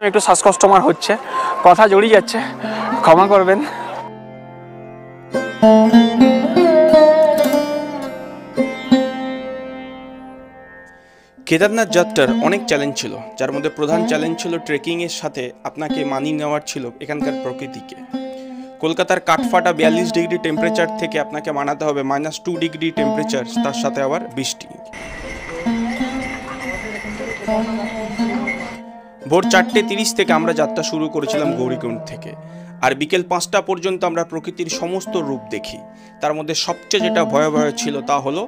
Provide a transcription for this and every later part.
একটু শ্বাসকষ্ট আমার হচ্ছে, কথা জড়িয়ে যাচ্ছে, ক্ষমা করবেন। কেদারনাথ যাত্রার অনেক চ্যালেঞ্জ ছিল, যার মধ্যে প্রধান চ্যালেঞ্জ ছিল ট্রেকিংয়ের সাথে আপনাকে মানিয়ে নেওয়ার ছিল এখানকার প্রকৃতিকে। কলকাতার কাঠফাটা 42 ডিগ্রি টেম্পারেচার থেকে আপনাকে মানাতে হবে -2 ডিগ্রি টেম্পারেচার, তার সাথে আবার বৃষ্টি। ভোর 4:30 থেকে আমরা যাত্রা শুরু করেছিলাম গৌরীকুণ্ড থেকে, আর বিকেল 5টা পর্যন্ত আমরা প্রকৃতির সমস্ত রূপ দেখি। তার মধ্যে সবচেয়ে যেটা ভয়াবহ ছিল তা হলো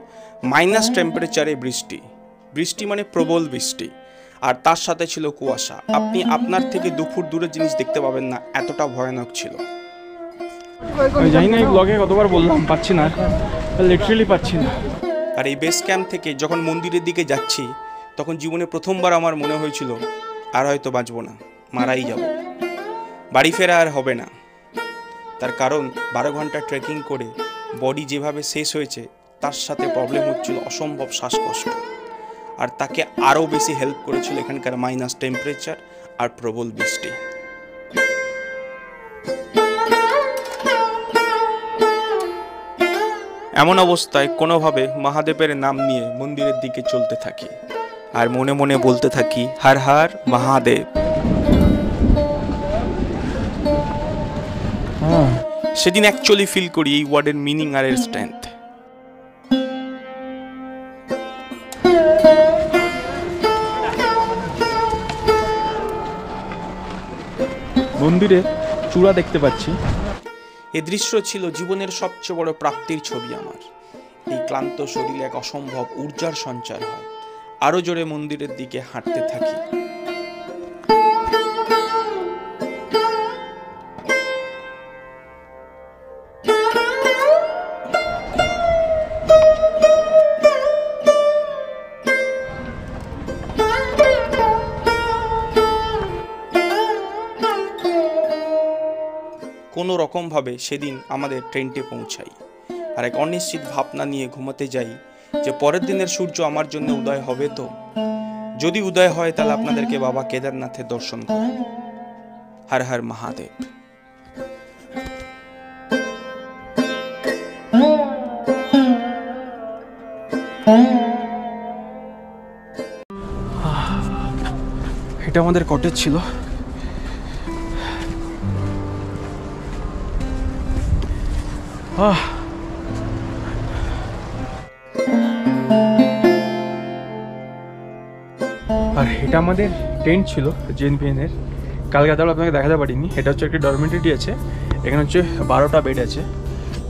মাইনাস টেম্পারেচারে বৃষ্টি। বৃষ্টি মানে প্রবল বৃষ্টি, আর তার সাথে ছিল কুয়াশা। আপনি আপনার থেকে 2 ফুট দূরের জিনিস দেখতে পাবেন না, এতটা ভয়ানক ছিল। আমি জানি না এই ব্লগে কতবার বললাম, পাচ্ছি না, লিটারালি পাচ্ছি না। আর এই বেস ক্যাম্প থেকে যখন মন্দিরের দিকে যাচ্ছি, তখন জীবনে প্রথমবার আমার মনে হয়েছিল আর হয়তো বাঁচবো না, মারাই যাব, বাড়ি ফেরা আর হবে না। তার কারণ 12 ঘন্টা ট্রেকিং করে বডি যেভাবে শেষ হয়েছে, তার সাথে প্রবলেম হচ্ছিল অসম্ভব শ্বাসকষ্ট। আর তাকে আরও বেশি হেল্প করেছিল এখানকার মাইনাস টেম্পারেচার আর প্রবল বৃষ্টি। এমন অবস্থায় কোনোভাবে মহাদেবের নাম নিয়ে মন্দিরের দিকে চলতে থাকি, আর মনে মনে বলতে থাকি, হর হর মহাদেব। সেদিন অ্যাকচুয়ালি ফিল করি এই ওয়ার্ডের মিনিং আর এর স্ট্রেংথ। মন্দিরে চূড়া দেখতে পাচ্ছি। এ দৃশ্য ছিল জীবনের সবচেয়ে বড় প্রাপ্তির ছবি আমার। এই ক্লান্ত শরীরে এক অসম্ভব ঊর্জার সঞ্চার হয়। আরো জোরে মন্দিরের দিকে হাঁটতে থাকি। কোনো রকমভাবে সেদিন আমাদের ট্রেনটে পৌঁছাই, আর এক অনিশ্চিত ভাবনা নিয়ে ঘুমাতে যাই যে পরের দিনের সূর্য আমার জন্য উদয় হবে তো। যদি উদয় হয় তাহলে আপনাদেরকে বাবা কেদারনাথের দর্শন করব। হর হর মহাদেব। এটা আমাদের কটেজ ছিল। আর এটা আমাদের টেন্ট ছিল জেএনপিএন এর। কালকে তাহলে আপনাকে দেখাতে পারিনি। এটা হচ্ছে একটা ডরমেটরি আছে, এখানে হচ্ছে 12টা বেড আছে।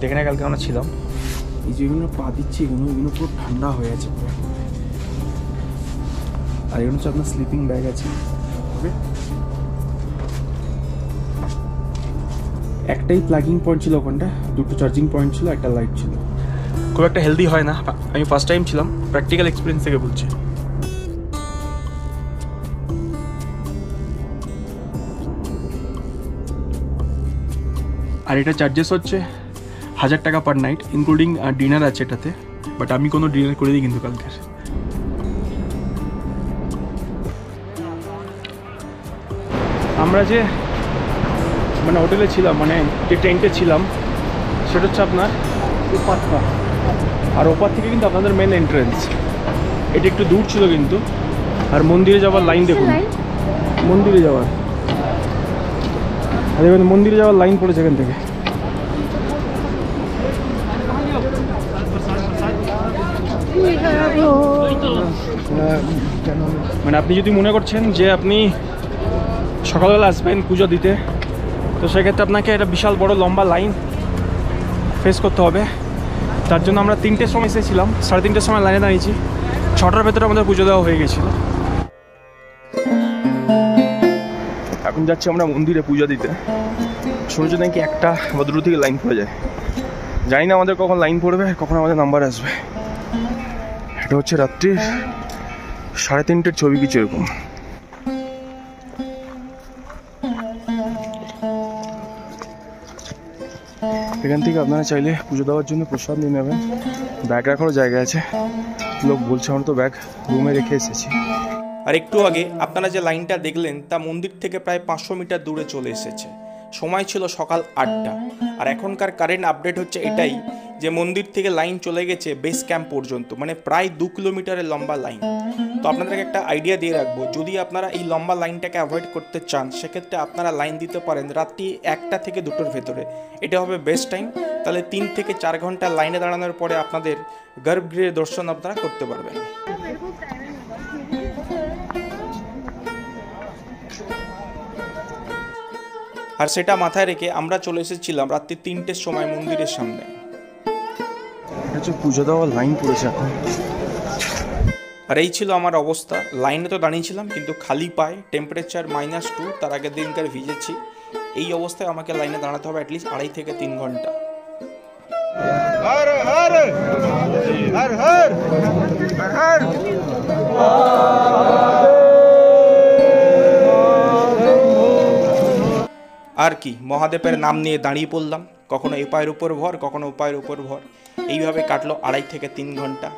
এখানে কালকে আমরা ছিলাম। এই যেগুলো পা দিচ্ছি এগুলো পুরো ঠান্ডা হয়ে আছে পুরো। আর এগুলো হচ্ছে আপনার স্লিপিং ব্যাগ আছে। একটাই প্লাগিং পয়েন্ট ছিল ওখানটা, 2টো চার্জিং পয়েন্ট ছিল, একটা লাইট ছিল। খুব একটা হেলদি হয় না, আমি ফার্স্ট টাইম ছিলাম, প্র্যাকটিক্যাল এক্সপিরিয়েন্স থেকে বলছি। আর এটা চার্জেস হচ্ছে 1000 টাকা পার নাইট, ইনক্লুডিং ডিনার আছে এটাতে। বাট আমি কোনো ডিনার করে দিই কিন্তু কালকের। আমরা যে মানে হোটেলে ছিলাম, মানে যে টেন্টে ছিলাম, সেটা হচ্ছে আপনার ওপারটা। আর ওপার থেকে কিন্তু আপনাদের মেন এন্ট্রেন্স। এটা একটু দূর ছিল কিন্তু। আর মন্দিরে যাওয়ার লাইন দেখুন, মন্দিরে যাওয়ার, আর এবার মন্দিরে যাওয়ার লাইন পড়েছে এখান থেকে। মানে আপনি যদি মনে করছেন যে আপনি সকালবেলা আসবেন পুজো দিতে, তো সেক্ষেত্রে আপনাকে একটা বিশাল বড় লম্বা লাইন ফেস করতে হবে। তার জন্য আমরা 3টের সময় এসেছিলাম, 3:30টার সময় লাইনে দাঁড়িয়েছি। 6টার ভেতরে আমাদের পুজো দেওয়া হয়ে গেছিলো। এখন যাচ্ছি আমরা মন্দিরে পুজো দিতে। শুনেছি নাকি 1টা বা 2টো থেকে লাইন পড়ে যায়। জানি না আমাদের কখন লাইন পড়বে, কখন আমাদের নাম্বার আসবে। এটা হচ্ছে রাত্রি 3:30টার ছবি, কিছু এরকম। এখান থেকে আপনারা চাইলে পুজো দেওয়ার জন্য প্রসাদ নিয়ে নেবেন। ব্যাগ রাখারও জায়গা আছে। লোক বলছে আমরা তো ব্যাগ রুমে রেখে এসেছি। আর একটু আগে আপনারা যে লাইনটা দেখলেন তা মন্দির থেকে প্রায় 500 মিটার দূরে চলে এসেছে। সময় ছিল সকাল 8টা, আর এখনকার কারেন্ট আপডেট হচ্ছে এটাই যে মন্দির থেকে লাইন চলে গেছে বেস ক্যাম্প পর্যন্ত, মানে প্রায় 2 কিলোমিটারের লম্বা লাইন। তো আপনাদেরকে একটা আইডিয়া দিয়ে রাখবো, যদি আপনারা এই লম্বা লাইনটাকে অ্যাভয়েড করতে চান সেক্ষেত্রে আপনারা লাইন দিতে পারেন রাত্রি 1টা থেকে 2টোর ভেতরে, এটা হবে বেস্ট টাইম। তাহলে 3 থেকে 4 ঘন্টা লাইনে দাঁড়ানোর পরে আপনাদের গর্ভগৃহের দর্শন আপনারা করতে পারবেন। আর সেটা মাথায় রেখে আমরা চলে এসেছিলাম রাত্রি 3টের সময় মন্দিরের সামনে। পুজো দেওয়ার লাইন পড়েছে এখন। আর এই ছিল আমার অবস্থা। লাইনে তো দাঁড়িয়েছিলাম কিন্তু খালি পায়ে, টেম্পারেচার -2, তার আগের দিনকার ভিজেছি। এই অবস্থায় আমাকে লাইনে দাঁড়াতে হবে অ্যাটলিস্ট 2.5 থেকে 3 ঘন্টা। আর কি, মহাদেবের নাম নিয়ে দাঁড়িয়ে পড়লাম, কখনো এ পায়ের উপর ভর, কখনো ও পায়ের উপর ভর। এইভাবে কাটলো 2.5 থেকে 3 ঘন্টা।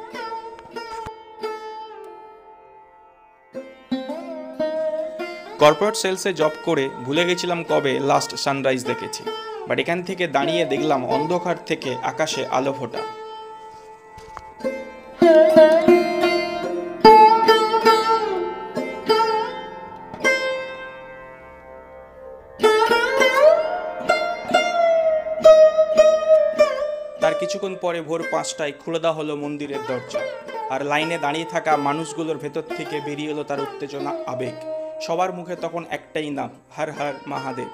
কর্পোরেট সেলসে জব করে ভুলে গেছিলাম কবে লাস্ট সানরাইজ দেখেছি, বাট এখান থেকে দাঁড়িয়ে দেখলাম অন্ধকার থেকে আকাশে আলো ফোটা। তার কিছুক্ষণ পরে ভোর 5টায় খুলে দেওয়া হলো মন্দিরের দরজা, আর লাইনে দাঁড়িয়ে থাকা মানুষগুলোর ভেতর থেকে বেরিয়ে এলো তার উত্তেজনা, আবেগ। সবার মুখে তখন একটাই নাম, হর হর মহাদেব।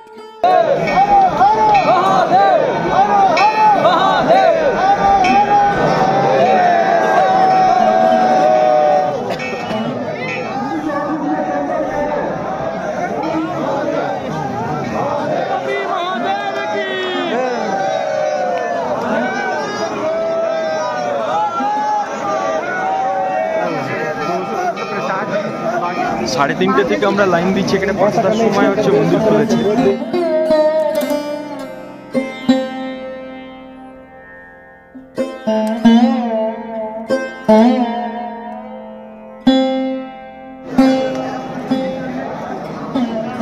সাড়ে 3টে থেকে আমরা লাইন দিচ্ছি, এখানে 5টার সময় হচ্ছে মন্দির খুলেছে।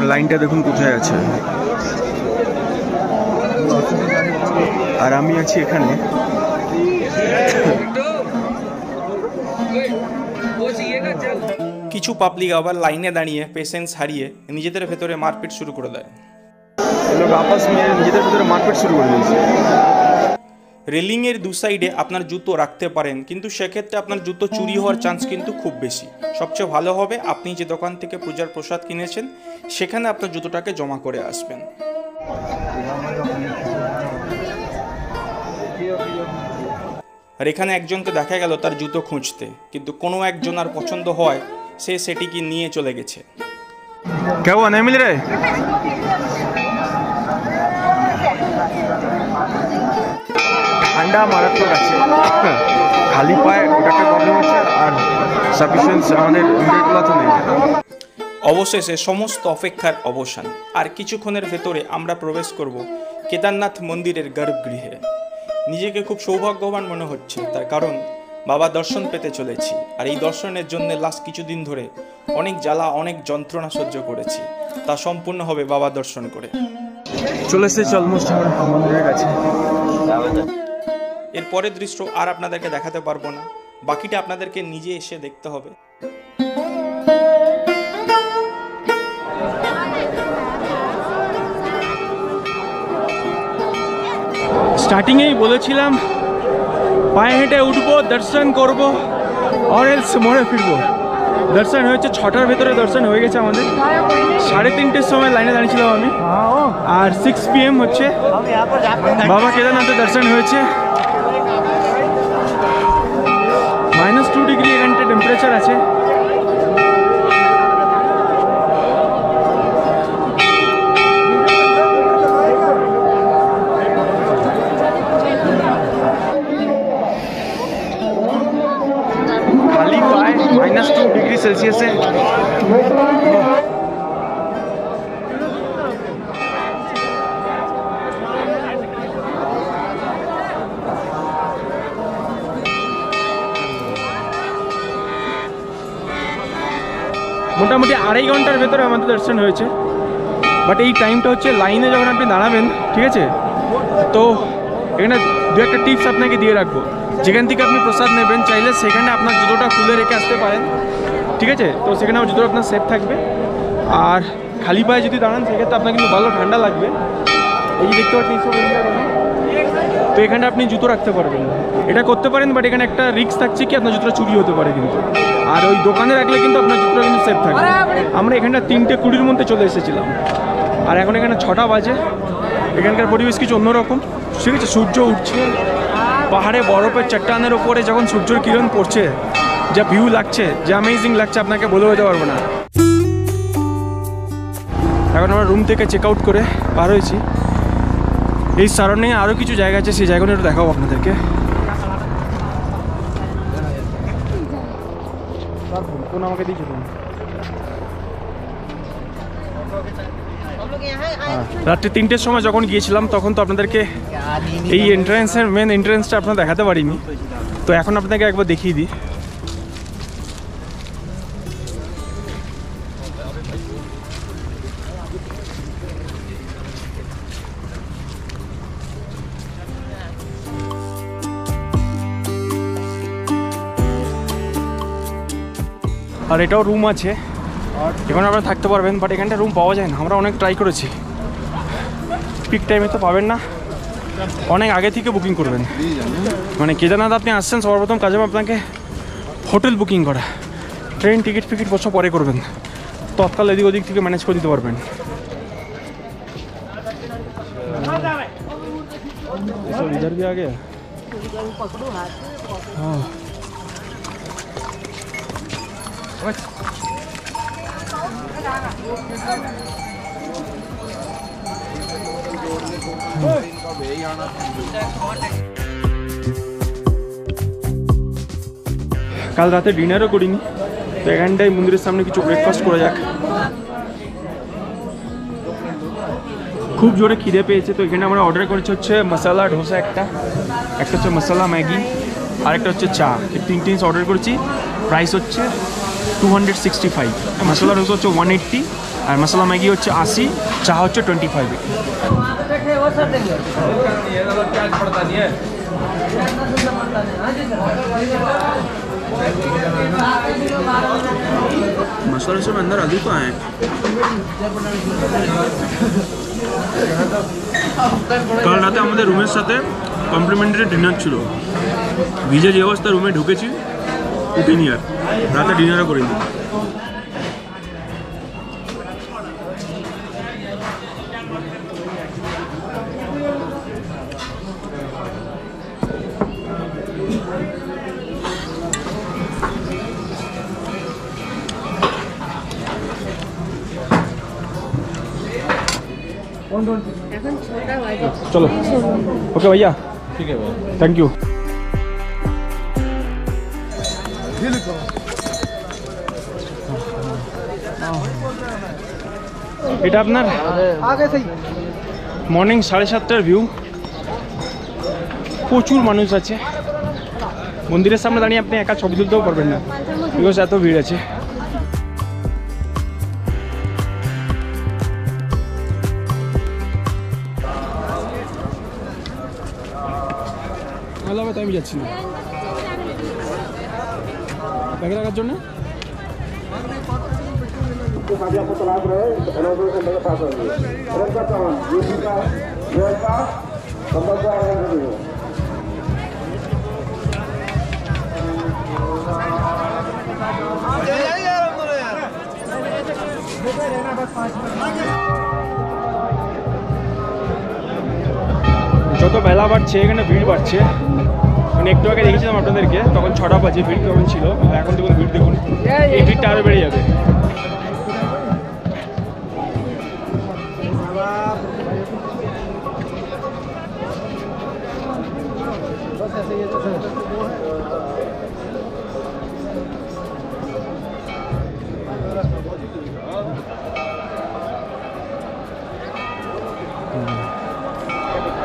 লাইনটা দেখুন কোথায় আছে, আর আমি আছি এখানে। কিছু পাবলিক আবার লাইনে দাঁড়িয়ে পেশেন্স হারিয়ে নিজেদের ভেতরে মারপিট শুরু করে দেয়। নিজেদের ভেতরে মারপিট শুরু করে দিয়েছে। রেলিংয়ের 2 সাইডে আপনার জুতো রাখতে পারেন, কিন্তু সেক্ষেত্রে আপনার জুতো চুরি হওয়ার চান্স কিন্তু খুব বেশি। সবচেয়ে ভালো হবে আপনি যে দোকান থেকে পূজার প্রসাদ কিনেছেন সেখানে আপনার জুতোটাকে জমা করে আসবেন। আর এখানে একজনকে দেখা গেল তার জুতো খুঁজতে, কিন্তু কোনো একজন আর পছন্দ হয় সে সেটিকে নিয়ে চলে গেছে। क्या हुआ, नहीं मिल रहे? ঠান্ডা মারাত্মক আছে, খালি পায়ে ওটা একটা প্রবলেম হচ্ছে, আর সাফিসিয়েন্ট আমাদের ইন্ডিয়াগুলো তো নেই। অবশেষে সমস্ত অপেক্ষার অবসান, আর কিছুক্ষণের ভেতরে আমরা প্রবেশ করব কেদারনাথ মন্দিরের গর্ভগৃহে। নিজেকে খুব সৌভাগ্যবান মনে হচ্ছে, তার কারণ বাবা দর্শন পেতে চলেছি। আর এই দর্শনের জন্য লাস্ট কিছুদিন ধরে অনেক জ্বালা, অনেক যন্ত্রণা সহ্য করেছি, তা সম্পূর্ণ হবে বাবা দর্শন করে। চলে এসেছি অলমোস্ট আমার মন্দিরের কাছে। এর পরের দৃশ্য আর আপনাদেরকে দেখাতে পারবো না, বাকিটা আপনাদেরকে নিজে এসে দেখতে হবে। স্টার্টিংয়েই বলেছিলাম পায়ে হেঁটে উঠবো, দর্শন করব, আর এলস মোড়ে ফিরবো। দর্শন হয়েছে 6টার ভেতরে, দর্শন হয়ে গেছে আমাদের। 3:30টের সময় লাইনে দাঁড়িয়েছিলাম আমি, আর 6 PM হচ্ছে বাবা কেদারনাথের দর্শন হয়েছে। -2 ডিগ্রি এখানটা টেম্পারেচার আছে। খালি পায়ে -2 ডিগ্রি সেলসিয়াসে। মোটামুটি 2.5 ঘন্টার ভেতরে আমাদের দর্শন হয়েছে। বাট এই টাইমটা হচ্ছে লাইনে যখন আপনি দাঁড়াবেন, ঠিক আছে, তো এখানে দু একটা টিপস আপনাকে দিয়ে রাখবো। যেখান থেকে আপনি প্রসাদ নেবেন, চাইলে সেখানে আপনার জুতোটা খুলে রেখে আসতে পারেন, ঠিক আছে। তো সেখানে আমার জুতোটা আপনার সেফ থাকবে। আর খালি পায়ে যদি দাঁড়ান সেক্ষেত্রে আপনার কিন্তু ভালো ঠান্ডা লাগবে। এই যে দেখতে পাচ্ছেন, তো এখানে আপনি জুতো রাখতে পারবেন, এটা করতে পারেন। বাট এখানে একটা রিস্ক থাকছে কি আপনার জুতোটা চুরি হতে পারে কিন্তু। আর ওই দোকানে রাখলে কিন্তু আপনার জুতোটা কিন্তু সেফ থাকবে। আমরা এখানটা 3:20-র মধ্যে চলে এসেছিলাম, আর এখন এখানে 6টা বাজে। এখানকার পরিবেশ কিছু অন্যরকম, ঠিক আছে। সূর্য উঠছে, পাহাড়ে বরফের চট্টানের ওপরে যখন সূর্যের কিরণ পড়ছে, যা ভিউ লাগছে, যা অ্যামেজিং লাগছে, আপনাকে বলে বোঝাতে পারবো না। এখন আমরা রুম থেকে চেক আউট করে বার হয়েছি। এই সারাউন্ডিংয়ে আরও কিছু জায়গা আছে, সেই জায়গাগুলো একটু দেখাবো আপনাদেরকে। ফোন আমাকে দিয়েছো তুমি? রাত্রি 3টের সময় যখন গিয়েছিলাম তখন তো আপনাদেরকে এই এন্ট্রান্সের মেন এন্ট্রান্সটা আপনারা দেখাতে পারিনি, তো এখন আপনাকে একবার দেখিয়ে দিই। আর এটাও রুম আছে, এখানে আপনারা থাকতে পারবেন। বাট এখানটা রুম পাওয়া যায় না, আমরা অনেক ট্রাই করেছি। পিক টাইমে তো পাবেন না, অনেক আগে থেকে বুকিং করবেন। মানে কেদারনাথ আপনি আসছেন, সর্বপ্রথম কাজে আপনাকে হোটেল বুকিং করা, ট্রেন টিকিট ফিকিট বছর পরে করবেন, তৎকাল এদিক ওদিক থেকে ম্যানেজ করে দিতে পারবেন। इधर भी आ गया। हाँ কাল রাতে ডিনারও করিনি, তো এখানটায় মন্দিরের সামনে কিছু ব্রেকফাস্ট করা যাক। খুব জোরে খিদে পেয়েছে, তো এখানে আমরা অর্ডার করেছি হচ্ছে মশলা ডোসা, একটা হচ্ছে মশলা ম্যাগি, আর একটা হচ্ছে চা। এই 3 জিনিস অর্ডার করেছি। প্রাইস হচ্ছে 265। মশলা ডোসা হচ্ছে 180, আর মশলা ম্যাগি হচ্ছে 80, চা হচ্ছে 25। मसाला सब अंदर आलू तो आए। কাল রাতে আমাদের রুমের সাথে কমপ্লিমেন্টারি ডিনার ছিল। ভিজে যে অবস্থা রুমে ঢুকেছি, উঠিনি আর রাতে ডিনারও করিনি। चलो ओके भैया, ठीक है भैया, थैंक यू। এটা আপনার মর্নিং 7:30টার ভিউ। প্রচুর মানুষ আছে মন্দিরের সামনে দাঁড়িয়ে, আপনি একা ছবি তুলতেও পারবেন না, বিকজ এত ভিড় আছে। আমি যাচ্ছি না ব্যাগে রাখার জন্য। যত বেলা বাড়ছে এখানে ভিড় বাড়ছে। মানে একটু আগে দেখেছিলাম আপনাদেরকে, তখন 6টা বাজে, ভিড় কেমন ছিল। এখন দেখুন ভিড়, দেখুন এই ভিড়টা আরও বেড়ে যাবে।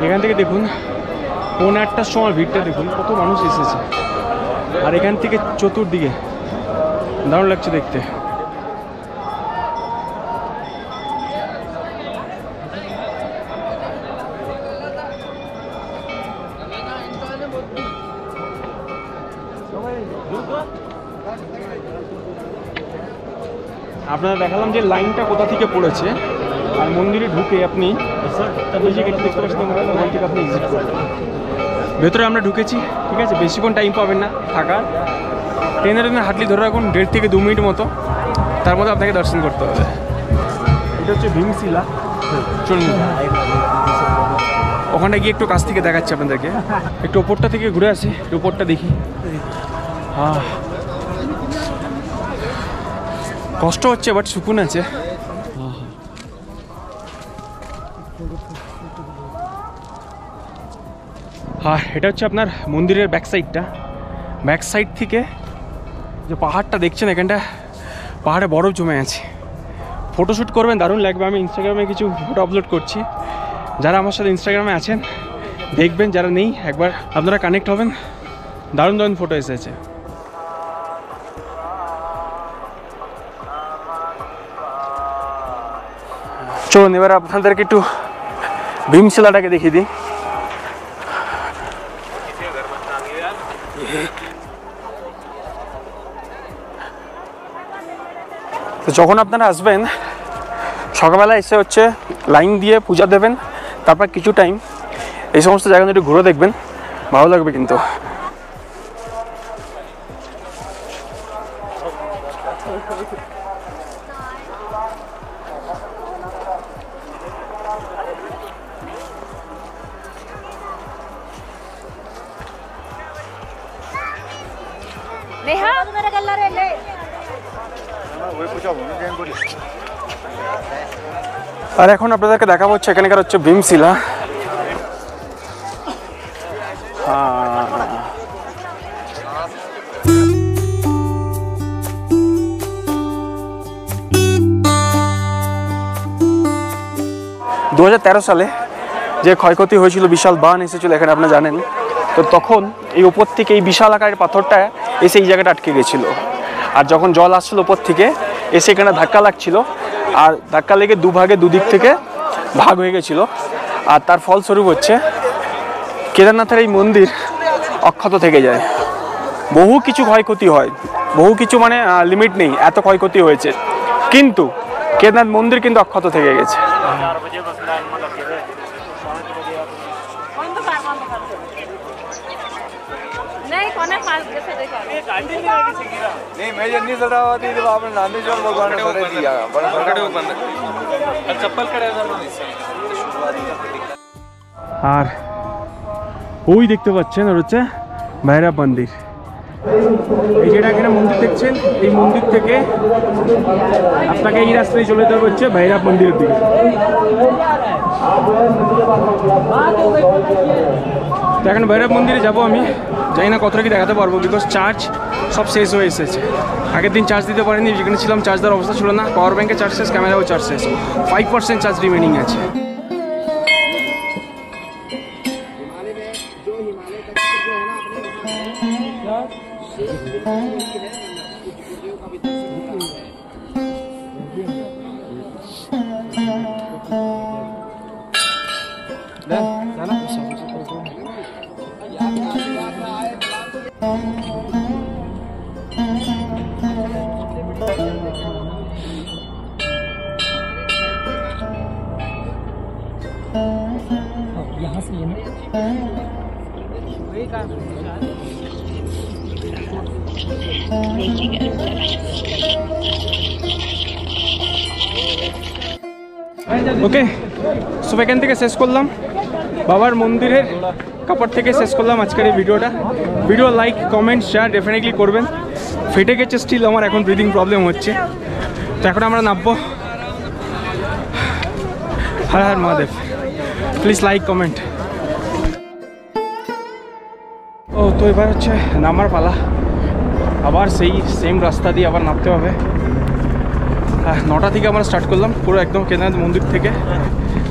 এখান থেকে দেখুন 8:30টার সময় ভিড়টা দেখুন, কত মানুষ এসেছে। আর এখান থেকে চতুর্দিকে দারুণ লাগছে দেখতে। আপনারা দেখালাম যে লাইনটা কোথা থেকে পড়েছে, আর মন্দিরে ঢুকে আপনি এই যে গেটটা দেখতে পাচ্ছেন ওখান থেকে আপনি এক্সিট করবেন। ভেতরে আমরা ঢুকেছি, ঠিক আছে, বেশিক্ষণ টাইম পাবেন না থাকার। ট্রেনে হাঁটলি ধরে রাখুন 1.5 থেকে 2 মিনিট মতো, তার মধ্যে আপনাকে দর্শন করতে হবে। এটা হচ্ছে ভীমশিলা। চলুন ওখানটা গিয়ে একটু কাছ থেকে দেখাচ্ছি আপনাদেরকে, একটু ওপরটা থেকে ঘুরে আসি, একটু ওপরটা দেখি। হ্যাঁ কষ্ট হচ্ছে বাট সুকুন আছে। হ্যাঁ এটা হচ্ছে আপনার মন্দিরের ব্যাক সাইডটা। ব্যাক সাইড থেকে যে পাহাড়টা দেখছেন, এখানটা পাহাড়ে বরফ জমে আছে। ফটোশ্যুট করবেন, দারুণ লাগবে। আমি ইনস্টাগ্রামে কিছু ফটো আপলোড করছি, যারা আমার সাথে ইনস্টাগ্রামে আছেন দেখবেন, যারা নেই একবার আপনারা কানেক্ট হবেন। দারুণ দারুণ ফটো এসেছে। চলুন এবার আপনাদেরকে একটু ভীমশিলাটাকে দেখিয়ে দিই। তো যখন আপনারা আসবেন সকালবেলা এসে হচ্ছে লাইন দিয়ে পূজা দেবেন, তারপর কিছু টাইম এই সমস্ত জায়গা একটু ঘুরে দেখবেন, ভালো লাগবে কিন্তু। আর এখন আপনাদেরকে দেখাবো হচ্ছে এখানকার হচ্ছে ভীমশিলা। দু 2013 সালে যে ক্ষয়ক্ষতি হয়েছিল, বিশাল বান এসেছিল এখানে আপনারা জানেন, তো তখন এই উপর থেকে এই বিশাল আকারের পাথরটা এসে এই জায়গাটা আটকে গেছিল। আর যখন জল আসছিল উপর থেকে এসে এখানে ধাক্কা লাগছিল, আর ধাক্কা লেগে দুভাগে দুদিক থেকে ভাগ হয়ে গেছিলো। আর তার ফলস্বরূপ হচ্ছে কেদারনাথের এই মন্দির অক্ষত থেকে যায়। বহু কিছু ক্ষয়ক্ষতি হয়, বহু কিছু মানে লিমিট নেই, এত ক্ষয়ক্ষতি হয়েছে, কিন্তু কেদারনাথ মন্দির কিন্তু অক্ষত থেকে গেছে। আর ওই দেখতে পাচ্ছেন ওর হচ্ছে ভৈরব মন্দির। এই যেটা এখানে মন্দির দেখছেন, এই মন্দির থেকে আপনাকে এই রাস্তায় চলে যেতে হচ্ছে ভৈরব মন্দিরের দিকে। তো এখন ভৈরব মন্দিরে যাবো আমি, জানি না কতটা কি দেখাতে পারবো, বিকজ চার্জ সব শেষ হয়ে এসেছে। আগের দিন চার্জ দিতে পারিনি, যেখানে ছিলাম চার্জ দেওয়ার অবস্থা ছিল না। পাওয়ার ব্যাঙ্কে চার্জ শেষ, ক্যামেরাও চার্জ শেষ, 5% চার্জ রিমেনিং আছে। यहाँ से ওকে, সো এখান থেকে শেষ করলাম বাবার মন্দিরের কাপড় থেকে শেষ করলাম আজকের এই ভিডিওটা। Video like comment share definitely করবেন। ফেটে গেছে স্টিল, আমার এখন ব্রিদিং প্রবলেম হচ্ছে। তো এখন আমরা নামবো। Har Har Mahadev. Please like comment. ও তো এবার হচ্ছে নামার পালা, আবার সেই সেম রাস্তা দিয়ে আবার নামতে হবে। 9টা থেকে আমরা স্টার্ট করলাম পুরো একদম কেদারনাথ মন্দির থেকে।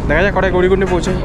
দেখা যাক কটায় গৌরীকুণ্ডে পৌঁছাই।